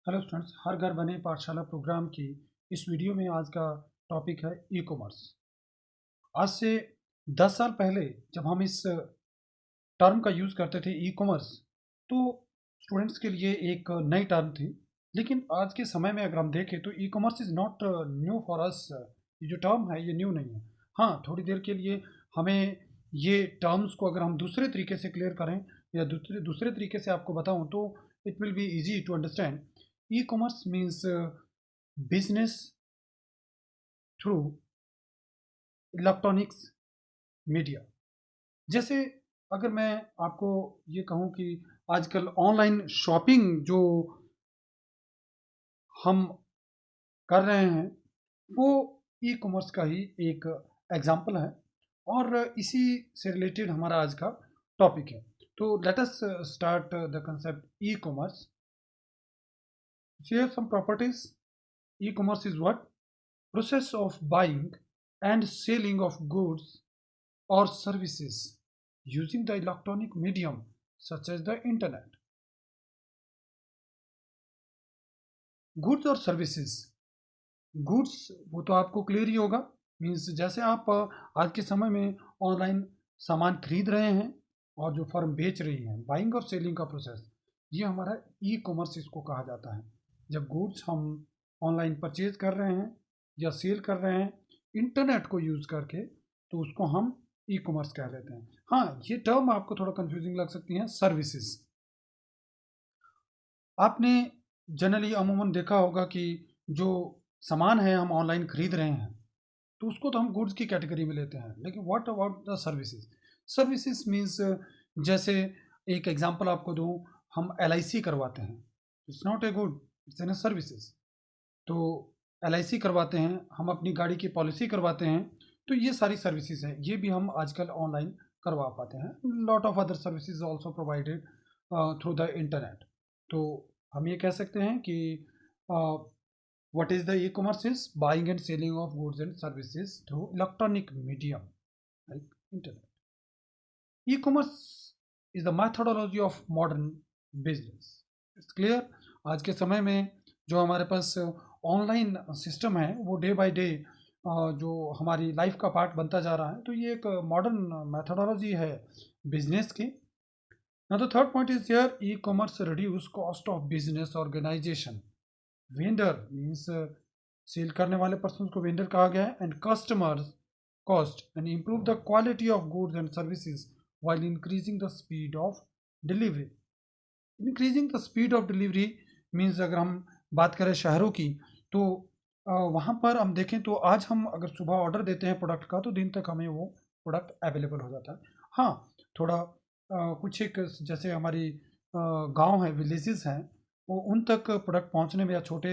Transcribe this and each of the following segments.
Hello students, हर घर बने पाठशाला प्रोग्राम की इस वीडियो में आज का टॉपिक है ई कॉमर्स। आज से 10 साल पहले जब हम इस टर्म का यूज़ करते थे ई कॉमर्स, तो स्टूडेंट्स के लिए एक नई टर्म थी। लेकिन आज के समय में अगर हम देखें तो e commerce is not new for us. ये जो टर्म है ये न्यू नहीं है। हाँ, थोड़ी देर के लिए हमें ये टर्म्स को अगर हम दूसरे तरीके से क्लियर करें या दूसरे दूसरे तरीके से आपको बताऊं तो it will be easy to understand. E commerce means business through electronics media. जैसे अगर मैं आपको ये कहूँ कि आजकल ऑनलाइन शॉपिंग जो हम कर रहे हैं वो ई कॉमर्स का ही एक एग्जाम्पल है और इसी से रिलेटेड हमारा आज का टॉपिक है। तो let us start the concept e commerce. Here some properties. E-commerce is what? Process of buying and selling of goods or services using the electronic medium such as the internet. Goods और services. Goods वो तो आपको clear ही होगा, means जैसे आप आज के समय में ऑनलाइन सामान खरीद रहे हैं और जो फर्म बेच रही है, बाइंग और सेलिंग का प्रोसेस, ये हमारा ई कॉमर्स इसको कहा जाता है। जब गुड्स हम ऑनलाइन परचेज कर रहे हैं या सेल कर रहे हैं इंटरनेट को यूज़ करके, तो उसको हम ई कॉमर्स कह लेते हैं। हाँ, ये टर्म आपको थोड़ा कंफ्यूजिंग लग सकती है। सर्विसेज, आपने जनरली अमूमन देखा होगा कि जो सामान है हम ऑनलाइन खरीद रहे हैं तो उसको तो हम गुड्स की कैटेगरी में लेते हैं, लेकिन what about the services? Services means, जैसे एक एग्जांपल आपको दूं, हम एल आई सी करवाते हैं, it's not a good, it's an a services. तो एल आई सी करवाते हैं, हम अपनी गाड़ी की पॉलिसी करवाते हैं, तो ये सारी सर्विसेज हैं, ये भी हम आजकल ऑनलाइन करवा पाते हैं। Lot of other services also provided through the internet. तो हम ये कह सकते हैं कि what is the e-commerce is buying and selling of goods and services through electronic medium like internet. E-commerce is the methodology of modern business. It's clear? आज के समय में जो हमारे पास ऑनलाइन सिस्टम है वो डे बाय डे जो हमारी लाइफ का पार्ट बनता जा रहा है, तो ये एक मॉडर्न मेथोडोलॉजी है बिजनेस की। Now the third point is here, e-commerce reduce cost of business organization. Vendor means sale करने वाले पर्सन को वेंडर कहा गया है, and customers cost and improve the quality of goods and services while increasing the speed of delivery. Increasing the speed of delivery means अगर हम बात करें शहरों की, तो वहाँ पर हम देखें तो आज हम अगर सुबह ऑर्डर देते हैं प्रोडक्ट का तो दिन तक हमें वो प्रोडक्ट अवेलेबल हो जाता है। हाँ, थोड़ा कुछ एक जैसे हमारी गांव है, विलेजेस हैं, वो उन तक प्रोडक्ट पहुंचने में, या छोटे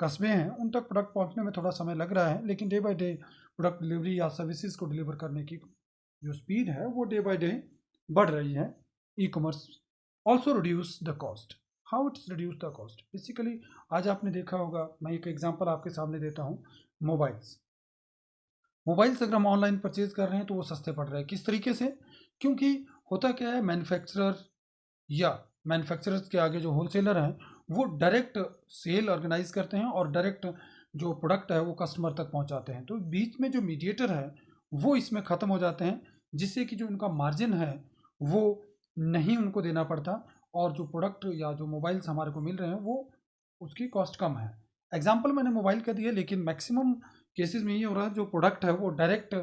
कस्बे हैं उन तक प्रोडक्ट पहुंचने में थोड़ा समय लग रहा है, लेकिन day by day product delivery या सर्विसेज को डिलीवर करने की जो स्पीड है वो डे बाय डे बढ़ रही है। E commerce also reduce the cost. How it's reduce the cost? Basically आज आपने देखा होगा, मैं एक एग्जांपल आपके सामने देता हूँ। मोबाइल्स, मोबाइल्स अगर हम ऑनलाइन परचेज कर रहे हैं तो वो सस्ते पड़ रहे हैं। किस तरीके से? क्योंकि होता क्या है, मैन्युफैक्चरर या मैन्युफैक्चरर्स के आगे जो होलसेलर हैं वो डायरेक्ट सेल ऑर्गेनाइज करते हैं और डायरेक्ट जो प्रोडक्ट है वो कस्टमर तक पहुंचाते हैं। तो बीच में जो मीडिएटर है वो इसमें ख़त्म हो जाते हैं, जिससे कि जो उनका मार्जिन है वो नहीं उनको देना पड़ता, और जो प्रोडक्ट या जो मोबाइल्स हमारे को मिल रहे हैं वो उसकी कॉस्ट कम है। एग्जाम्पल मैंने मोबाइल का दिया, लेकिन मैक्सिमम केसेस में ये हो रहा है जो प्रोडक्ट है वो डायरेक्ट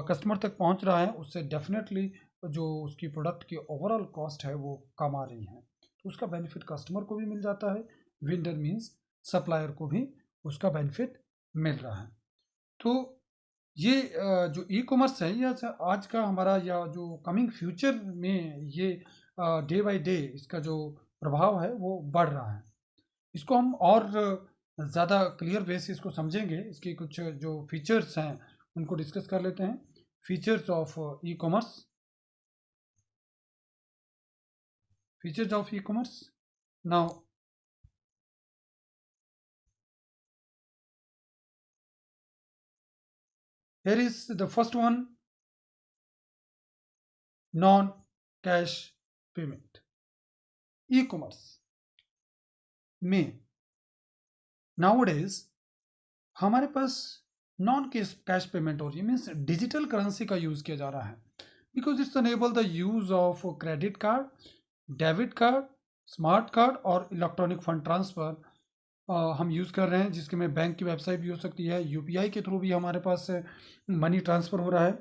कस्टमर तक पहुंच रहा है, उससे डेफिनेटली जो उसकी प्रोडक्ट की ओवरऑल कॉस्ट है वो कम आ रही है, तो उसका बेनिफिट कस्टमर को भी मिल जाता है, वेंडर मीन्स सप्लायर को भी उसका बेनिफिट मिल रहा है। तो ये जो ई कॉमर्स है या आज का हमारा या जो कमिंग फ्यूचर में ये डे बाय डे इसका जो प्रभाव है वो बढ़ रहा है। इसको हम और ज़्यादा क्लियर वे से इसको समझेंगे, इसके कुछ जो फीचर्स हैं उनको डिस्कस कर लेते हैं। Features of e commerce. Features of e-commerce. Now, here is the first one, non-cash payment. E-commerce में नाउअडेज हमारे पास नॉन कैश पेमेंट हो रही है, मीन्स डिजिटल करेंसी का यूज़ किया जा रहा है, because it's enable the use of credit card, debit card, smart card और इलेक्ट्रॉनिक फंड ट्रांसफ़र हम यूज़ कर रहे हैं, जिसके में बैंक की वेबसाइट भी हो सकती है, यूपीआई के थ्रू भी हमारे पास मनी ट्रांसफ़र हो रहा है।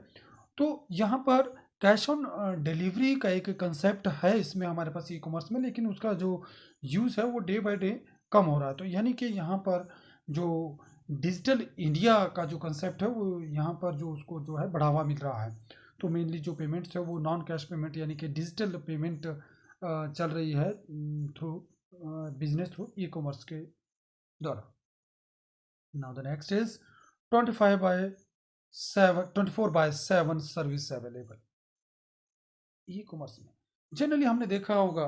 तो यहाँ पर कैश ऑन डिलीवरी का एक कंसेप्ट है इसमें हमारे पास ई कॉमर्स में, लेकिन उसका जो यूज़ है वो डे बाय डे कम हो रहा है। तो यानी कि यहाँ पर जो डिजिटल इंडिया का जो कंसेप्ट है वो यहाँ पर जो उसको जो है बढ़ावा मिल रहा है। तो मेनली जो पेमेंट्स है वो नॉन कैश पेमेंट यानी कि डिजिटल पेमेंट चल रही है through business through e commerce के द्वारा। Now the next is 24/7 service available e commerce में। जनरली हमने देखा होगा,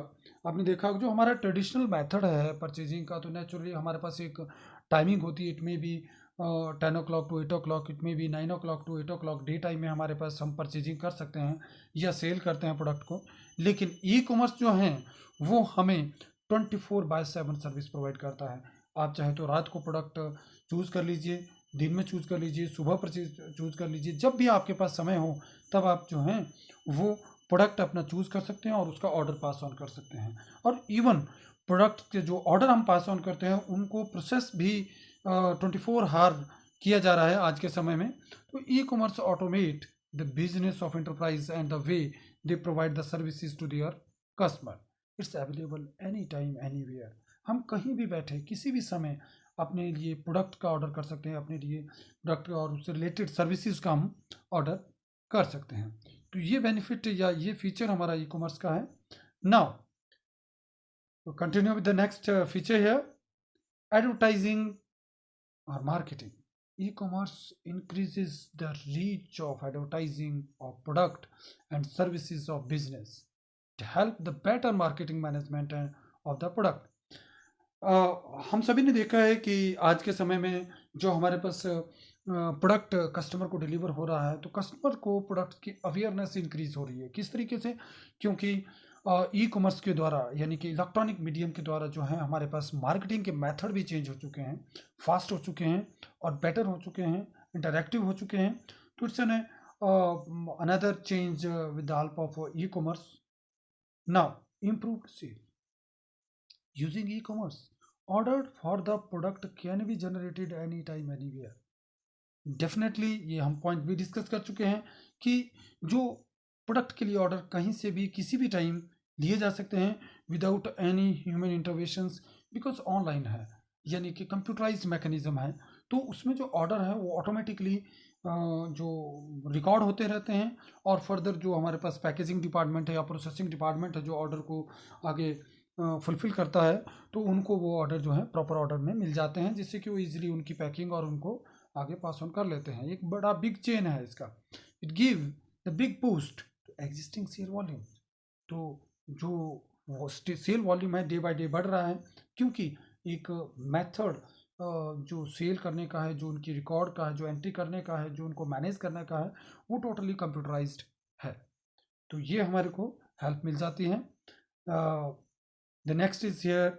आपने देखा होगा जो हमारा ट्रेडिशनल मेथड है परचेजिंग का, तो नेचुरली हमारे पास एक टाइमिंग होती है। इट में भी 10 o'clock to 8 o'clock, इट में भी 9 o'clock to 8 o'clock day time में हमारे पास हम परचेजिंग कर सकते हैं या सेल करते हैं प्रोडक्ट को। लेकिन ई कॉमर्स जो है वो हमें 24/7 सर्विस प्रोवाइड करता है। आप चाहे तो रात को प्रोडक्ट चूज़ कर लीजिए, दिन में चूज़ कर लीजिए, सुबह परचेज चूज़ कर लीजिए, जब भी आपके पास समय हो तब आप जो हैं वो प्रोडक्ट अपना चूज़ कर सकते हैं और उसका ऑर्डर पास ऑन कर सकते हैं। और इवन प्रोडक्ट के जो ऑर्डर हम पास ऑन करते हैं उनको प्रोसेस भी 24 आवर किया जा रहा है आज के समय में। तो e commerce automate the business of enterprise and the way they provide the services to their customer. It's available any time anywhere. हम कहीं भी बैठे किसी भी समय अपने लिए प्रोडक्ट का ऑर्डर कर सकते हैं, अपने लिए प्रोडक्ट और उससे रिलेटेड सर्विसेज का हम ऑर्डर कर सकते हैं। तो ये बेनिफिट या ये फीचर हमारा ई कॉमर्स का है। Now continue with the next feature है एडवर्टाइजिंग और marketing. E commerce increases the reach of advertising of product and services of business to help the better marketing management of the product. हम सभी ने देखा है कि आज के समय में जो हमारे पास प्रोडक्ट कस्टमर को डिलीवर हो रहा है, तो कस्टमर को प्रोडक्ट की अवेयरनेस इंक्रीज हो रही है। किस तरीके से? क्योंकि ई कॉमर्स के द्वारा यानी कि इलेक्ट्रॉनिक मीडियम के द्वारा जो है हमारे पास मार्केटिंग के मेथड भी चेंज हो चुके हैं, फास्ट हो चुके हैं और बेटर हो चुके हैं, इंटरैक्टिव हो चुके हैं। तो it's an another change with the help of e commerce. Now improved sale using e-commerce, order for the product can be generated anytime anywhere। Definitely ये हम पॉइंट भी डिस्कस कर चुके हैं कि जो प्रोडक्ट के लिए ऑर्डर कहीं से भी किसी भी टाइम लिए जा सकते हैं without any human interventions, because online है यानी कि कंप्यूटराइज मैकेनिज्म है। तो उसमें जो ऑर्डर है वो ऑटोमेटिकली जो रिकॉर्ड होते रहते हैं और फर्दर जो हमारे पास पैकेजिंग डिपार्टमेंट है या प्रोसेसिंग डिपार्टमेंट है जो ऑर्डर को आगे फुलफिल करता है, तो उनको वो ऑर्डर जो है प्रॉपर ऑर्डर में मिल जाते हैं, जिससे कि वो इजीली उनकी पैकिंग और उनको आगे पास ऑन कर लेते हैं। एक बड़ा बिग चेन है इसका। It give the big boost to existing sale volume. तो जो सेल वॉल्यूम है डे बाय डे बढ़ रहा है, क्योंकि एक मेथड जो सेल करने का है, जो उनकी रिकॉर्ड का है, जो एंट्री करने का है, जो उनको मैनेज करने का है, वो टोटली कंप्यूटराइज्ड है। तो ये हमारे को हेल्प मिल जाती है। The next is here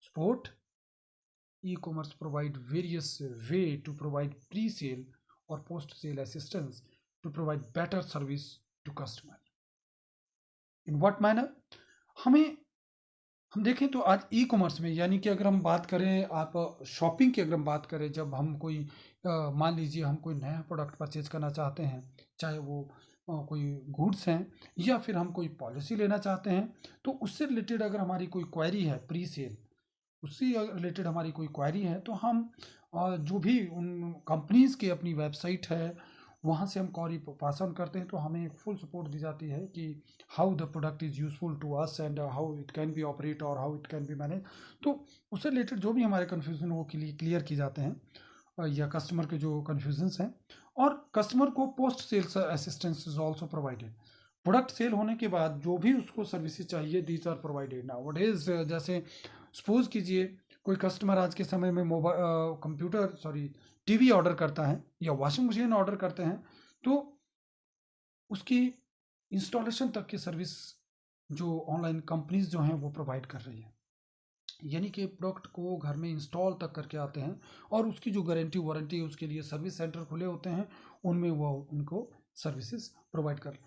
support. E-commerce provide various way to provide pre-sale or post-sale assistance to provide better service to customer. In what manner? हम देखें तो आज ई कॉमर्स में यानी कि अगर हम बात करें, आप शॉपिंग की अगर हम बात करें, जब हम कोई मान लीजिए हम कोई नया प्रोडक्ट परचेज करना चाहते हैं, चाहे वो कोई गुड्स हैं या फिर हम कोई पॉलिसी लेना चाहते हैं, तो उससे रिलेटेड अगर हमारी कोई क्वेरी है प्री सेल, उससे रिलेटेड हमारी कोई क्वेरी है, तो हम जो भी उन कंपनीज़ की अपनी वेबसाइट है वहाँ से हम क्वेरी पास ऑन करते हैं, तो हमें फुल सपोर्ट दी जाती है कि how the product is useful to us and how it can be operate और how it can be manage. तो उससे रिलेटेड जो भी हमारे कन्फ्यूज़न वो क्लियर की जाते हैं या कस्टमर के जो कन्फ्यूजन्स हैं, और कस्टमर को post sales assistance is also provided. Product sale होने के बाद जो भी उसको सर्विसेज चाहिए these are provided. Now what is, जैसे सपोज कीजिए कोई कस्टमर आज के समय में मोबाइल टीवी ऑर्डर करता है या वॉशिंग मशीन ऑर्डर करते हैं, तो उसकी इंस्टॉलेशन तक की सर्विस जो ऑनलाइन कंपनीज जो हैं वो प्रोवाइड कर रही है। यानी कि प्रोडक्ट को घर में इंस्टॉल तक करके आते हैं, और उसकी जो गारंटी वारंटी है उसके लिए सर्विस सेंटर खुले होते हैं, उनमें वो उनको सर्विसेज प्रोवाइड कर।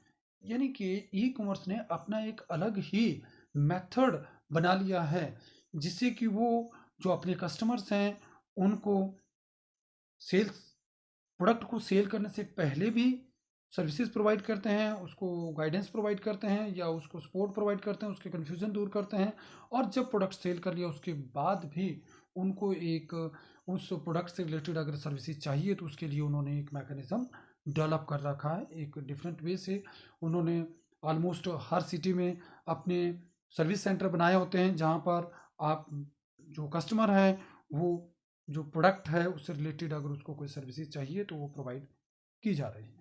यानी कि ई कॉमर्स ने अपना एक अलग ही मेथड बना लिया है, जिससे कि वो जो अपने कस्टमर्स हैं उनको सेल्स प्रोडक्ट को सेल करने से पहले भी सर्विसेज प्रोवाइड करते हैं, उसको गाइडेंस प्रोवाइड करते हैं या उसको सपोर्ट प्रोवाइड करते हैं, उसके कन्फ्यूज़न दूर करते हैं। और जब प्रोडक्ट सेल कर लिया उसके बाद भी उनको एक उस प्रोडक्ट से रिलेटेड अगर सर्विसेज चाहिए तो उसके लिए उन्होंने एक मैकेनिज़्म डेवलप कर रखा है। एक डिफरेंट वे से उन्होंने ऑलमोस्ट हर सिटी में अपने सर्विस सेंटर बनाए होते हैं, जहाँ पर आप जो कस्टमर है वो जो प्रोडक्ट है उससे रिलेटेड अगर उसको कोई सर्विसेज चाहिए तो वो प्रोवाइड की जा रही है।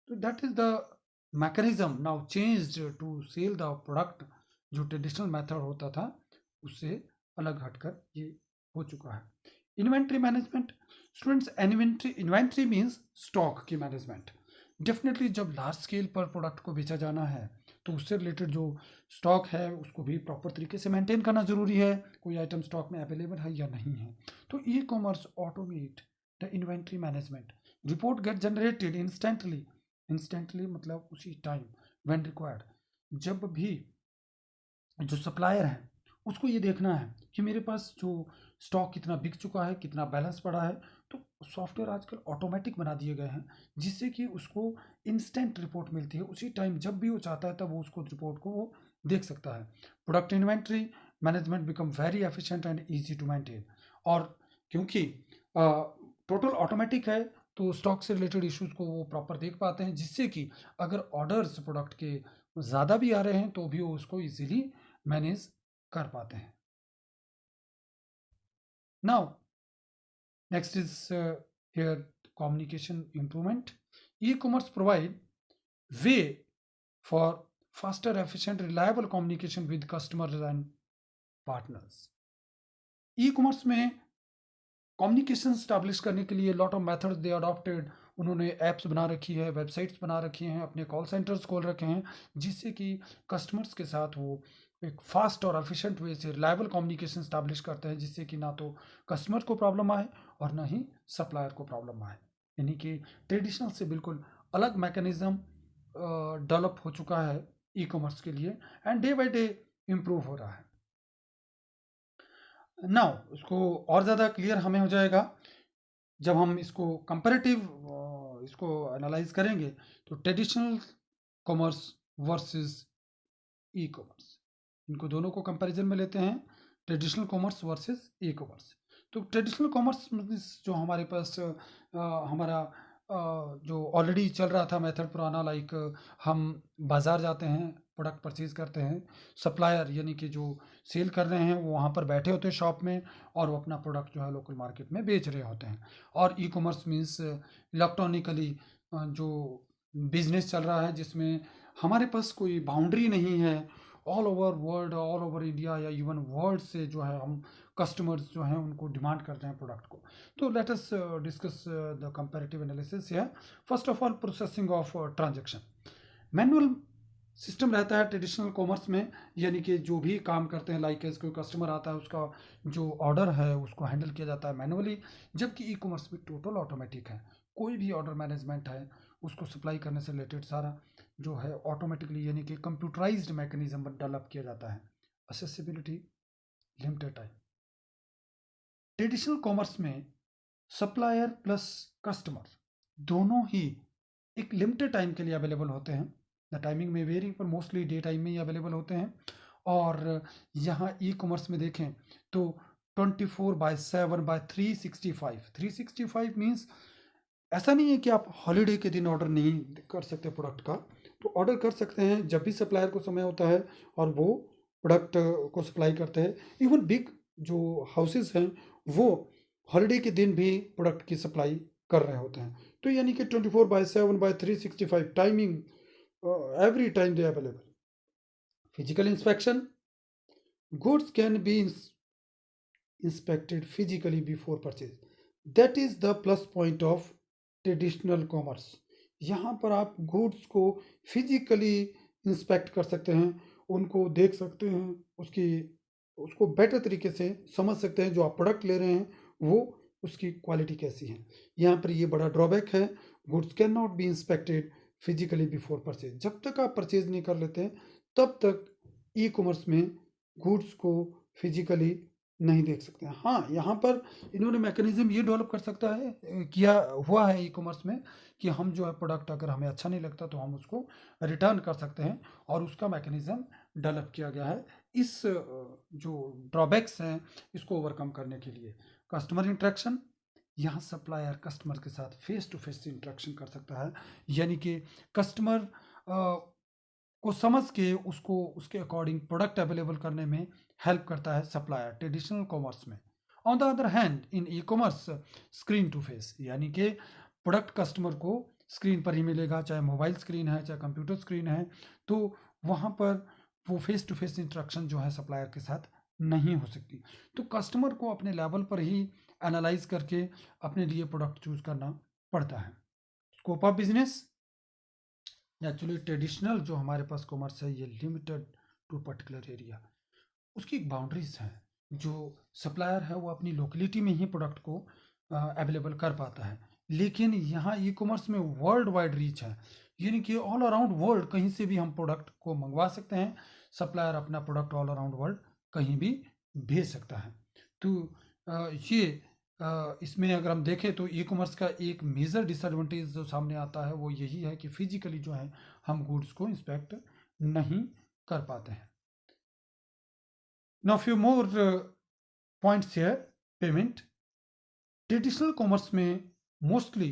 तो that is the mechanism now changed to sell the product. जो ट्रेडिशनल मेथड होता था उससे अलग हटकर ये हो चुका है। Inventory management students, inventory means stock की मैनेजमेंट। डेफिनेटली जब लार्ज स्केल पर प्रोडक्ट को बेचा जाना है तो उससे रिलेटेड जो स्टॉक है उसको भी प्रॉपर तरीके से मेंटेन करना ज़रूरी है, कोई आइटम स्टॉक में अवेलेबल है या नहीं है। तो e commerce automate the inventory management. Report get generated instantly मतलब उसी टाइम, व्हेन रिक्वायर्ड। जब भी जो सप्लायर है उसको ये देखना है कि मेरे पास जो स्टॉक कितना बिक चुका है, कितना बैलेंस पड़ा है, तो सॉफ्टवेयर आजकल ऑटोमेटिक बना दिए गए हैं जिससे कि उसको इंस्टेंट रिपोर्ट मिलती है उसी टाइम, जब भी वो चाहता है तब वो उसको रिपोर्ट को वो देख सकता है। Product inventory management become very efficient and easy to maintain. और क्योंकि टोटल ऑटोमेटिक है तो स्टॉक से रिलेटेड इश्यूज को वो प्रॉपर देख पाते हैं, जिससे कि अगर ऑर्डर्स प्रोडक्ट के ज़्यादा भी आ रहे हैं तो भी वो उसको इजीली मैनेज कर पाते हैं। Now next is here communication improvement. E commerce provide way for faster efficient reliable communication with customers and partners. E commerce में कम्युनिकेशन स्टैब्लिश करने के लिए lot of methods they adopted. उन्होंने ऐप्स बना रखी है, वेबसाइट्स बना रखी हैं, अपने कॉल सेंटर्स खोल रखे हैं, जिससे कि कस्टमर्स के साथ वो एक फास्ट और एफिशिएंट वे से रिलायबल कम्युनिकेशन स्टैब्लिश करते हैं, जिससे कि ना तो कस्टमर को प्रॉब्लम आए और ना ही सप्लायर को प्रॉब्लम आए। यानी कि ट्रेडिशनल से बिल्कुल अलग मैकेनिज्म डेवलप हो चुका है ई कॉमर्स के लिए, and day by day improve हो रहा है। नाउ उसको और ज़्यादा क्लियर हमें हो जाएगा जब हम इसको कंपैरेटिव इसको एनालाइज करेंगे। तो traditional commerce versus e commerce, इनको दोनों को कंपैरिजन में लेते हैं, traditional commerce versus e commerce. तो ट्रेडिशनल कॉमर्स जो हमारे पास हमारा जो ऑलरेडी चल रहा था मेथड पुराना, लाइक हम बाज़ार जाते हैं, प्रोडक्ट परचेज करते हैं, सप्लायर यानी कि जो सेल कर रहे हैं वो वहाँ पर बैठे होते हैं शॉप में और वो अपना प्रोडक्ट जो है लोकल मार्केट में बेच रहे होते हैं। और ई कॉमर्स मीन्स इलेक्ट्रॉनिकली जो बिजनेस चल रहा है जिसमें हमारे पास कोई बाउंड्री नहीं है, all over world, all over India या इवन वर्ल्ड से जो है हम कस्टमर्स जो हैं उनको डिमांड करते हैं प्रोडक्ट को। तो let us discuss the comparative analysis here. First of all processing of transaction. Manual system रहता है ट्रेडिशनल कॉमर्स में, यानी कि जो भी काम करते हैं लाइक कोई कस्टमर आता है उसका जो ऑर्डर है उसको हैंडल किया जाता है मैनुअली, जबकि ई कॉमर्स में टोटल ऑटोमेटिक है। कोई भी ऑर्डर मैनेजमेंट है उसको सप्लाई करने से रिलेटेड सारा जो है ऑटोमेटिकली यानी कि कंप्यूटराइज्ड मैकेनिज्म डेवलप किया जाता है। Accessibility, limited time. Traditional commerce में सप्लायर प्लस कस्टमर दोनों ही एक लिमिटेड टाइम के लिए अवेलेबल होते हैं। द टाइमिंग में वेरी पर मोस्टली डे टाइम में ही अवेलेबल होते हैं। और यहाँ ई कॉमर्स में देखें तो 24/7/365। 365 मीन्स ऐसा नहीं है कि आप हॉलीडे के दिन ऑर्डर नहीं कर सकते प्रोडक्ट का, तो ऑर्डर कर सकते हैं जब भी सप्लायर को समय होता है और वो प्रोडक्ट को सप्लाई करते हैं। इवन बिग जो हाउसेस हैं वो हॉलीडे के दिन भी प्रोडक्ट की सप्लाई कर रहे होते हैं। तो यानी कि 24/7/365 timing, every time they available. Physical inspection, goods can be inspected physically before purchase. That is the plus point of traditional commerce. यहाँ पर आप गुड्स को फिजिकली इंस्पेक्ट कर सकते हैं, उनको देख सकते हैं, उसकी उसको बेटर तरीके से समझ सकते हैं जो आप प्रोडक्ट ले रहे हैं वो उसकी क्वालिटी कैसी है। यहाँ पर ये बड़ा ड्रॉबैक है, goods can not be inspected physically before purchase. जब तक आप परचेज नहीं कर लेते हैं तब तक ई कॉमर्स में गुड्स को फिजिकली नहीं देख सकते हैं। हाँ, यहाँ पर इन्होंने मैकेनिज्म ये डेवलप कर सकता है, किया हुआ है ई कॉमर्स में, कि हम जो है प्रोडक्ट अगर हमें अच्छा नहीं लगता तो हम उसको रिटर्न कर सकते हैं, और उसका मैकेनिज्म डेवलप किया गया है इस जो ड्रॉबैक्स हैं इसको ओवरकम करने के लिए। कस्टमर इंटरेक्शन, यहाँ सप्लायर कस्टमर के साथ फेस टू फेस इंटरेक्शन कर सकता है, यानी कि कस्टमर को समझ के उसको उसके अकॉर्डिंग प्रोडक्ट अवेलेबल करने में हेल्प करता है सप्लायर ट्रेडिशनल कॉमर्स में। On the other hand in e commerce screen to face, यानी कि प्रोडक्ट कस्टमर को स्क्रीन पर ही मिलेगा, चाहे मोबाइल स्क्रीन है चाहे कंप्यूटर स्क्रीन है, तो वहाँ पर वो फेस टू फेस इंटरेक्शन जो है सप्लायर के साथ नहीं हो सकती। तो कस्टमर को अपने लेवल पर ही एनालाइज करके अपने लिए प्रोडक्ट चूज करना पड़ता है। Scope of business, actually traditional जो हमारे पास कॉमर्स है ये लिमिटेड टू पर्टिकुलर एरिया, उसकी एक बाउंड्रीज हैं। जो सप्लायर है वो अपनी लोकेलिटी में ही प्रोडक्ट को अवेलेबल कर पाता है, लेकिन यहाँ ई कॉमर्स में वर्ल्ड वाइड रीच है, यानी कि ऑल अराउंड वर्ल्ड कहीं से भी हम प्रोडक्ट को मंगवा सकते हैं। सप्लायर अपना प्रोडक्ट ऑल अराउंड वर्ल्ड कहीं भी भेज सकता है। तो ये इसमें अगर हम देखें तो ई कॉमर्स का एक मेजर डिसएडवांटेज जो सामने आता है वो यही है कि फिजिकली जो है हम गुड्स को इंस्पेक्ट नहीं कर पाते हैं। Now few more points here. Payment, traditional commerce में मोस्टली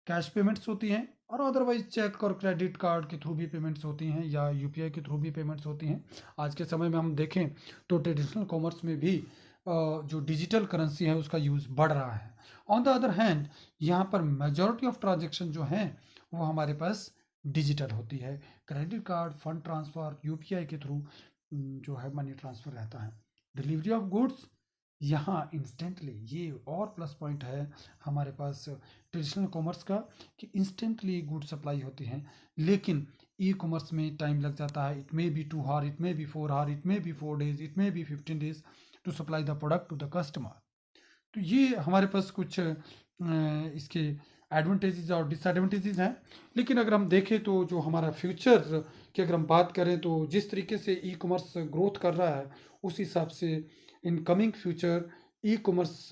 कैश पेमेंट्स होती हैं, और अदरवाइज चेक और क्रेडिट कार्ड के थ्रू भी पेमेंट्स होती हैं या यूपीआई के थ्रू भी पेमेंट्स होती हैं। आज के समय में हम देखें तो ट्रेडिशनल कॉमर्स में भी जो डिजिटल करेंसी है उसका यूज़ बढ़ रहा है। ऑन द अदर हैंड यहाँ पर मेजॉरिटी ऑफ ट्रांजेक्शन जो हैं वो हमारे पास डिजिटल होती है। Credit card, fund transfer, UPI के थ्रू जो है मनी ट्रांसफ़र रहता है। डिलीवरी ऑफ गुड्स, यहाँ इंस्टेंटली, ये और प्लस पॉइंट है हमारे पास ट्रेडिशनल कॉमर्स का, कि इंस्टेंटली गुड सप्लाई होती हैं, लेकिन ई कॉमर्स में टाइम लग जाता है। It may be 2 hour, it may be 4 hour, it may be 4 days, it may be 15 days to supply the product to the customer. तो ये हमारे पास कुछ इसके एडवांटेजेस और डिसएडवांटेजेस हैं। लेकिन अगर हम देखें तो जो हमारा फ्यूचर की अगर हम बात करें तो जिस तरीके से ई कॉमर्स ग्रोथ कर रहा है उस हिसाब से in coming future e commerce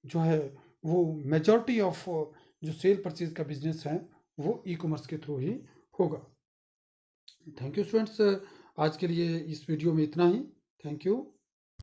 जो है वो मेजॉरिटी ऑफ जो सेल परचेज का बिजनेस है वो ई कॉमर्स के थ्रू ही होगा। थैंक यू स्टूडेंट्स, आज के लिए इस वीडियो में इतना ही। Thank you.